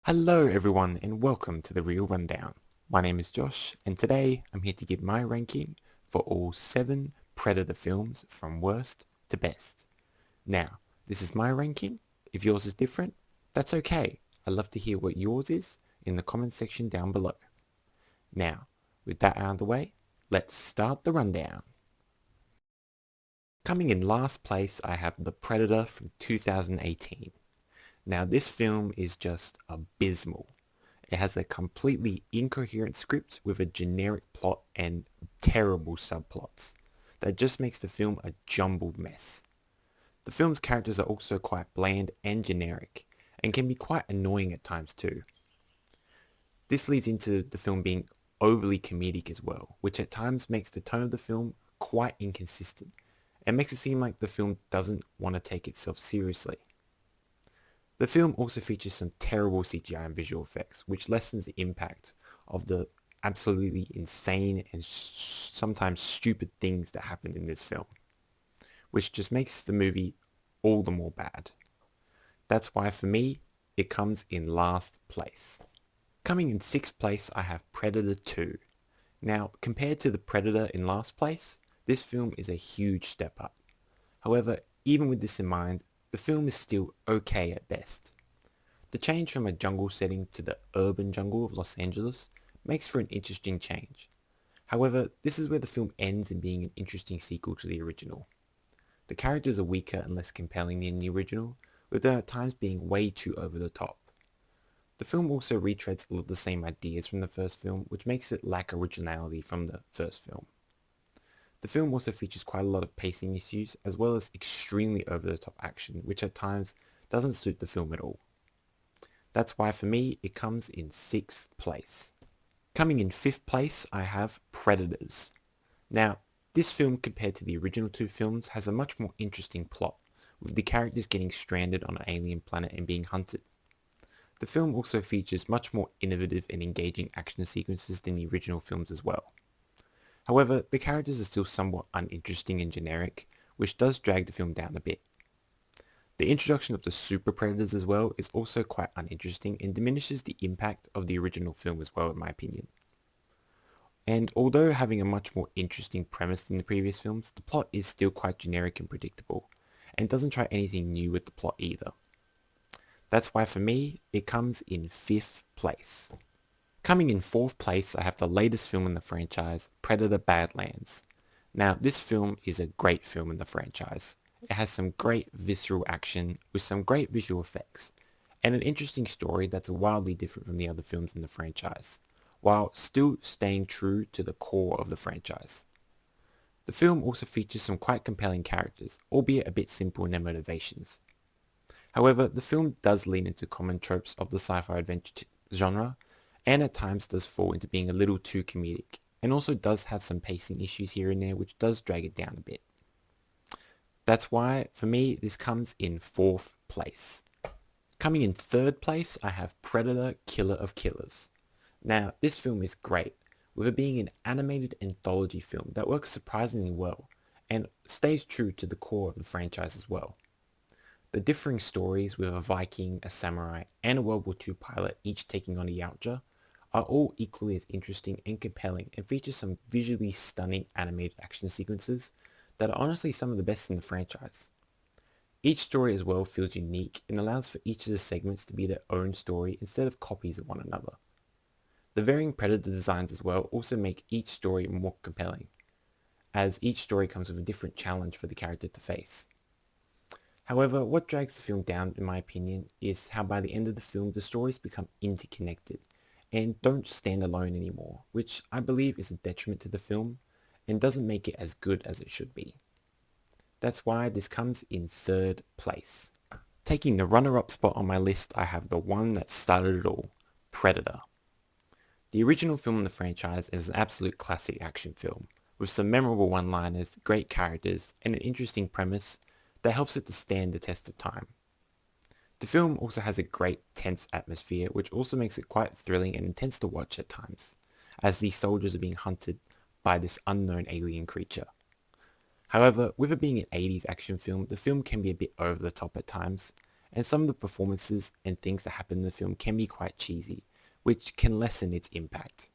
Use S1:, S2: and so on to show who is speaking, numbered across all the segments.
S1: Hello everyone and welcome to the Real Rundown. My name is Josh and today I'm here to give my ranking for all 7 Predator films from worst to best. Now, this is my ranking. If yours is different, that's okay. I'd love to hear what yours is in the comment section down below. Now, with that out of the way, let's start the rundown. Coming in last place, I have The Predator from 2018. Now this film is just abysmal. It has a completely incoherent script with a generic plot and terrible subplots that just makes the film a jumbled mess. The film's characters are also quite bland and generic and can be quite annoying at times too. This leads into the film being overly comedic as well, which at times makes the tone of the film quite inconsistent and makes it seem like the film doesn't want to take itself seriously. The film also features some terrible CGI and visual effects, which lessens the impact of the absolutely insane and sometimes stupid things that happen in this film, which just makes the movie all the more bad. That's why for me, it comes in last place. Coming in 6th place, I have Predator 2. Now, compared to the Predator in last place, this film is a huge step up. However, even with this in mind, the film is still okay at best. The change from a jungle setting to the urban jungle of Los Angeles makes for an interesting change. However, this is where the film ends in being an interesting sequel to the original. The characters are weaker and less compelling than the original, with them at times being way too over the top. The film also retreads a lot of the same ideas from the first film, which makes it lack originality from the first film. The film also features quite a lot of pacing issues, as well as extremely over-the-top action, which at times doesn't suit the film at all. That's why for me, it comes in 6th place. Coming in 5th place, I have Predators. Now, this film compared to the original 2 films has a much more interesting plot, with the characters getting stranded on an alien planet and being hunted. The film also features much more innovative and engaging action sequences than the original films as well. However, the characters are still somewhat uninteresting and generic, which does drag the film down a bit. The introduction of the super predators as well is also quite uninteresting and diminishes the impact of the original film as well in my opinion. And although having a much more interesting premise than the previous films, the plot is still quite generic and predictable, and doesn't try anything new with the plot either. That's why for me, it comes in 5th place. Coming in 4th place, I have the latest film in the franchise, Predator Badlands. Now, this film is a great film in the franchise. It has some great visceral action with some great visual effects, and an interesting story that's wildly different from the other films in the franchise, while still staying true to the core of the franchise. The film also features some quite compelling characters, albeit a bit simple in their motivations. However, the film does lean into common tropes of the sci-fi adventure genre, and at times does fall into being a little too comedic, and also does have some pacing issues here and there which does drag it down a bit. That's why, for me, this comes in 4th place. Coming in 3rd place, I have Predator Killer of Killers. Now, this film is great, with it being an animated anthology film that works surprisingly well, and stays true to the core of the franchise as well. The differing stories with a Viking, a samurai, and a World War II pilot each taking on a Yautja are all equally as interesting and compelling and feature some visually stunning animated action sequences that are honestly some of the best in the franchise. Each story as well feels unique and allows for each of the segments to be their own story instead of copies of one another. The varying predator designs as well also make each story more compelling, as each story comes with a different challenge for the character to face. However, what drags the film down in my opinion is how by the end of the film the stories become interconnected and don't stand alone anymore, which I believe is a detriment to the film and doesn't make it as good as it should be. That's why this comes in 3rd place. Taking the runner-up spot on my list, I have the one that started it all, Predator. The original film in the franchise is an absolute classic action film, with some memorable one-liners, great characters, and an interesting premise that helps it to stand the test of time. The film also has a great tense atmosphere, which also makes it quite thrilling and intense to watch at times, as these soldiers are being hunted by this unknown alien creature. However, with it being an 80s action film, the film can be a bit over the top at times, and some of the performances and things that happen in the film can be quite cheesy, which can lessen its impact.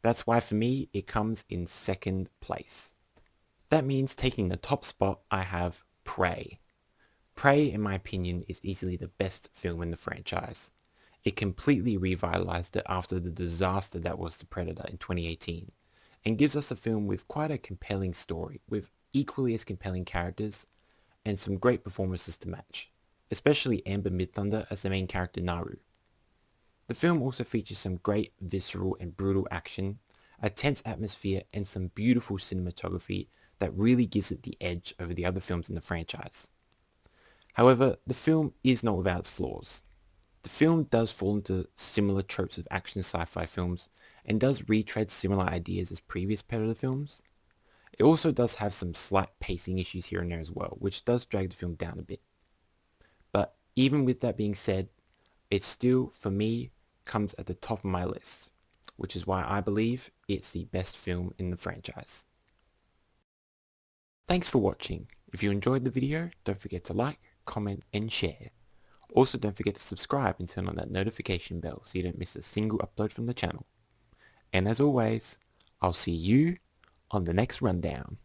S1: That's why for me, it comes in second place. That means taking the top spot, I have Prey. Prey, in my opinion, is easily the best film in the franchise. It completely revitalized it after the disaster that was The Predator in 2018, and gives us a film with quite a compelling story, with equally as compelling characters, and some great performances to match, especially Amber Midthunder as the main character Naru. The film also features some great visceral and brutal action, a tense atmosphere, and some beautiful cinematography that really gives it the edge over the other films in the franchise. However, the film is not without its flaws. The film does fall into similar tropes of action sci-fi films and does retread similar ideas as previous Predator films. It also does have some slight pacing issues here and there as well, which does drag the film down a bit. But even with that being said, it still, for me, comes at the top of my list, which is why I believe it's the best film in the franchise. Thanks for watching. If you enjoyed the video, don't forget to like, comment and share. Also, don't forget to subscribe and turn on that notification bell so you don't miss a single upload from the channel. And as always, I'll see you on the next rundown.